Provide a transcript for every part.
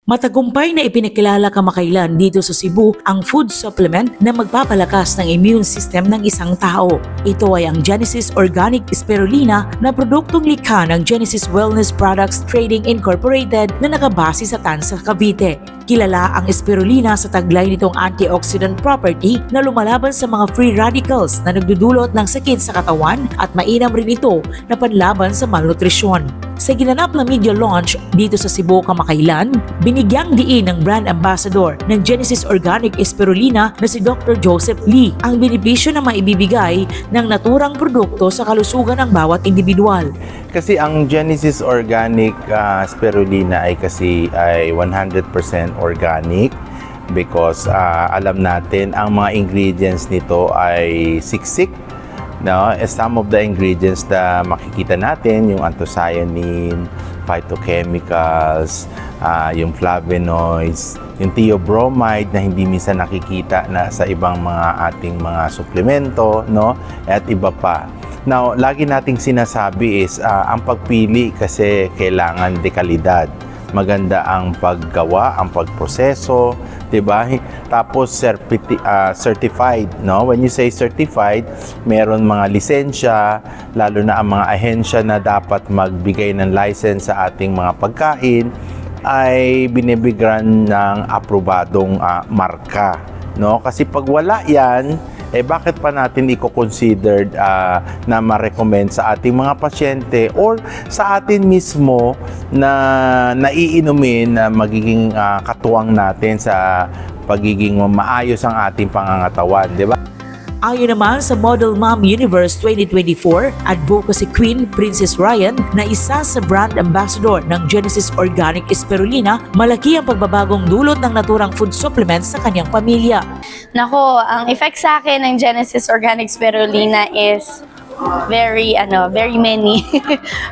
Matagumpay na ipinakilala kamakailan dito sa Cebu ang food supplement na magpapalakas ng immune system ng isang tao. Ito ay ang Genesis Organic Spirulina na produktong likha ng Genesis Wellness Products Trading Incorporated na nakabase sa Tansa, Cavite. Kilala ang spirulina sa taglay nitong antioxidant property na lumalaban sa mga free radicals na nagdudulot ng sakit sa katawan at mainam rin ito na panlaban sa malnutrisyon. Sa ginanap na media launch dito sa Cebu kamakailan, binigyang diin ng brand ambassador ng Genesis Organic Spirulina na si Dr. Joseph Lee ang benepisyo na maibibigay ng naturang produkto sa kalusugan ng bawat individual. Kasi ang Genesis Organic Spirulina ay 100% organic because alam natin ang mga ingredients nito ay siksik. No, some of the ingredients na makikita natin, yung anthocyanin, phytochemicals, yung flavonoids, yung theobromide na hindi minsan nakikita na sa ibang mga ating mga suplemento, no, at iba pa. Now, lagi nating sinasabi is ang pagpili kasi kailangan dekalidad. Maganda ang paggawa, ang pagproseso, 'di ba? Tapos certified, no? When you say certified, meron mga lisensya, lalo na ang mga ahensya na dapat magbigay ng license sa ating mga pagkain ay binibigyan ng aprobadong marka, no? Kasi pag wala 'yan, bakit pa natin i-consider na ma-recommend sa ating mga pasyente or sa atin mismo na naiinumin na magiging katuwang natin sa pagiging maayos ang ating pangangatawan, di ba? Ayon naman sa Model Mom Universe 2024, Advocacy Queen Princess Ryan na isa sa brand ambassador ng Genesis Organic Spirulina, malaki ang pagbabagong dulot ng naturang food supplements sa kanyang pamilya. Nako, ang effect sa akin ng Genesis Organic Spirulina is very many.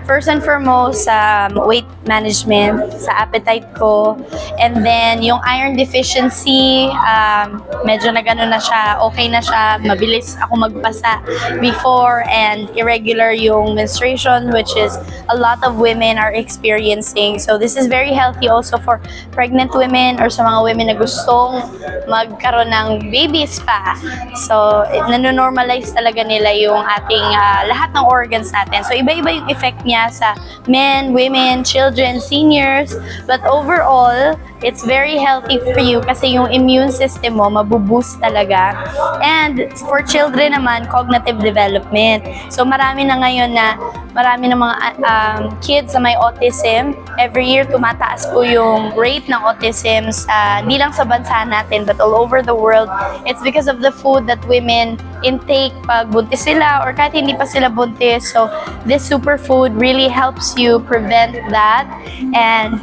First and foremost, weight management, sa appetite ko. And then, yung iron deficiency, medyo na siya, okay na siya, mabilis ako magpasa before, and irregular yung menstruation, which is a lot of women are experiencing. So, this is very healthy also for pregnant women or sa mga women na gustong magkaroon ng babies pa. So, nanonormalize talaga nila yung ating lahat ng organs natin. So, iba-iba yung effect niya sa men, women, children, seniors. But overall, it's very healthy for you kasi yung immune system mo mabuboost talaga. And for children naman, cognitive development. So, marami na ngayon na marami ng mga kids na may autism. Every year, tumataas po yung rate ng autism hindi lang sa bansa natin, but all over the world. It's because of the food that women intake pag buntis sila or kahit hindi pa sila buntis. So, this superfood really helps you prevent that. And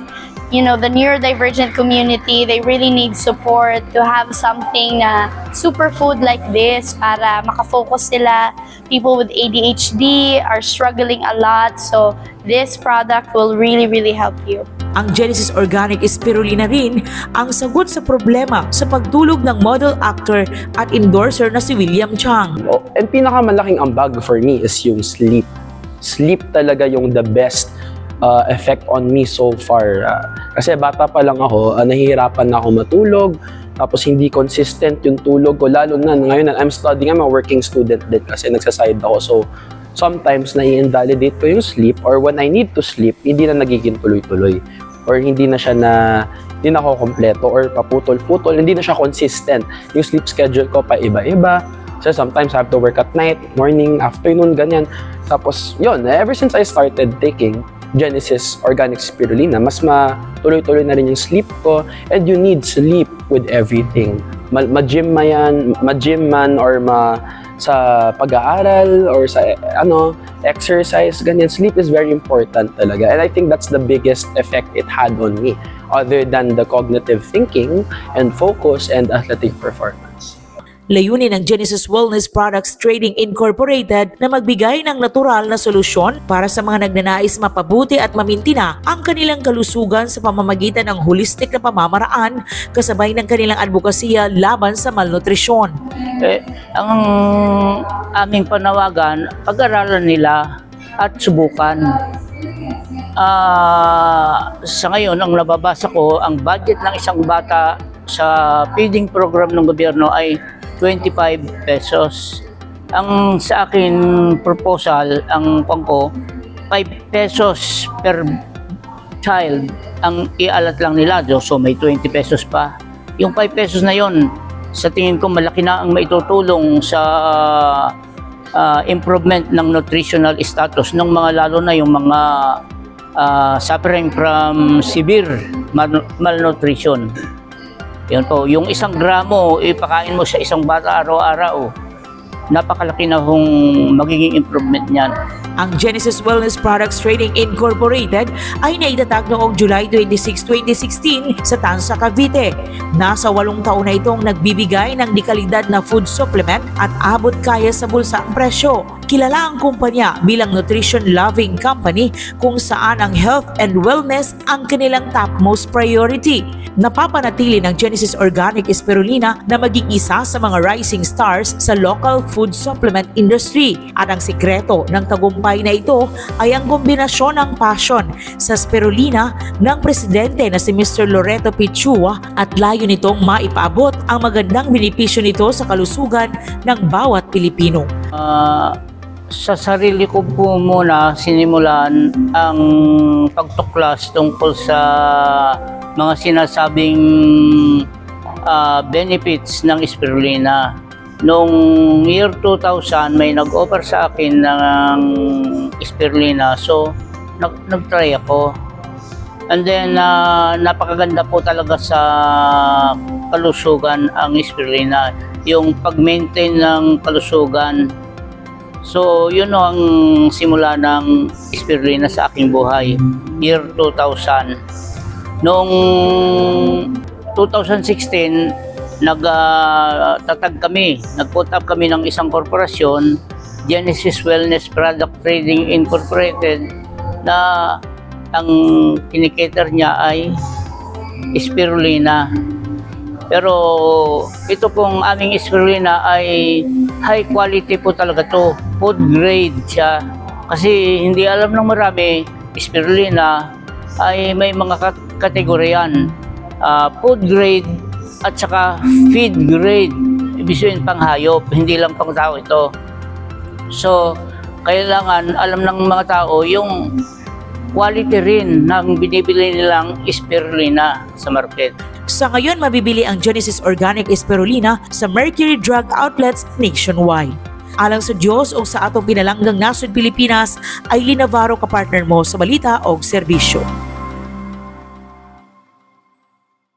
you know, the neurodivergent community, they really need support to have something superfood like this para makafocus sila. People with ADHD are struggling a lot, so this product will really, really help you. Ang Genesis Organic Spirulina rin ang sagot sa problema sa pagtulog ng model actor at endorser na si William Chang. And pinakamalaking ambag for me is yung sleep. Sleep talaga yung the best effect on me so far. Kasi bata pa lang ako, nahihirapan na ako matulog, tapos hindi consistent yung tulog ko, lalo na ngayon I'm studying, I'm a working student din kasi nagsaside ako. So, sometimes nai-invalidate ko yung sleep, or when I need to sleep, hindi na nagiging tuloy-tuloy. Or hindi na ako kompleto, or paputol-putol, hindi na siya consistent. Yung sleep schedule ko pa iba-iba. So sometimes I have to work at night, morning, afternoon, ganyan. Tapos yun, ever since I started taking Genesis Organic Spirulina, mas matuloy-tuloy na rin yung sleep ko, and you need sleep with everything. Ma-gym man or sa pag-aaral or sa exercise, ganyan. Sleep is very important talaga, and I think that's the biggest effect it had on me, other than the cognitive thinking and focus and athletic performance. Layunin ng Genesis Wellness Products Trading Incorporated na magbigay ng natural na solusyon para sa mga nagnanais mapabuti at mamintina ang kanilang kalusugan sa pamamagitan ng holistic na pamamaraan kasabay ng kanilang advokasya laban sa malnutrisyon. Ang aming panawagan, pag-aralan nila at subukan. Sa ngayon, ang nababasa ko, ang budget ng isang bata sa feeding program ng gobyerno ay 25 pesos. Ang sa akin proposal, ang pangko, 5 pesos per child ang ialat lang nila. So may 20 pesos pa. Yung 5 pesos na yon, sa tingin ko malaki na ang maitutulong sa improvement ng nutritional status ng mga, lalo na yung mga suffering from severe malnutrition. Yun po, yung 1 gramo ipakain mo sa isang bata araw-araw, napakalaki na hong magiging improvement niyan. Ang Genesis Wellness Products Trading Incorporated ay naitatag noong July 26, 2016 sa Tansa, Cavite. Nasa 8 taon na itong nagbibigay ng dekalidad na food supplement at abot kaya sa bulsa ang presyo. Kilala ang kumpanya bilang nutrition-loving company kung saan ang health and wellness ang kanilang topmost priority. Napapanatili ng Genesis Organic Spirulina na maging isa sa mga rising stars sa local food supplement industry. At ang sikreto ng tagumpay na ito ay ang kombinasyon ng passion sa spirulina ng presidente na si Mr. Loreto Pichua at layo nitong maipaabot ang magandang benepisyo nito sa kalusugan ng bawat Pilipino. Sa sarili ko po muna sinimulan ang pagtuklas tungkol sa mga sinasabing benefits ng spirulina. Noong year 2000, may nag-offer sa akin ng spirulina. So, nag-try ako. And then, napakaganda po talaga sa kalusugan ang spirulina. Yung pag-maintain ng kalusugan. So, yun ang simula ng spirulina sa aking buhay. Year 2000. Noong 2016, nag-put up kami ng isang korporasyon, Genesis Wellness Product Trading Incorporated, na ang kinikater niya ay spirulina. Pero ito pong aming spirulina ay high quality po talaga to. Food grade siya. Kasi hindi alam ng marami, spirulina ay may mga kategoryan. Food grade at saka feed grade. Ibig sabihin pang hayop, hindi lang pang tao ito. So, kailangan alam ng mga tao yung quality rin ng binibili nilang spirulina sa market. Sa ngayon, mabibili ang Genesis Organic Spirulina sa Mercury Drug Outlets nationwide. Alang sa Diyos o sa atong pinalanggang nasod Pilipinas, ay Linavaro ka partner mo sa balita o serbisyo.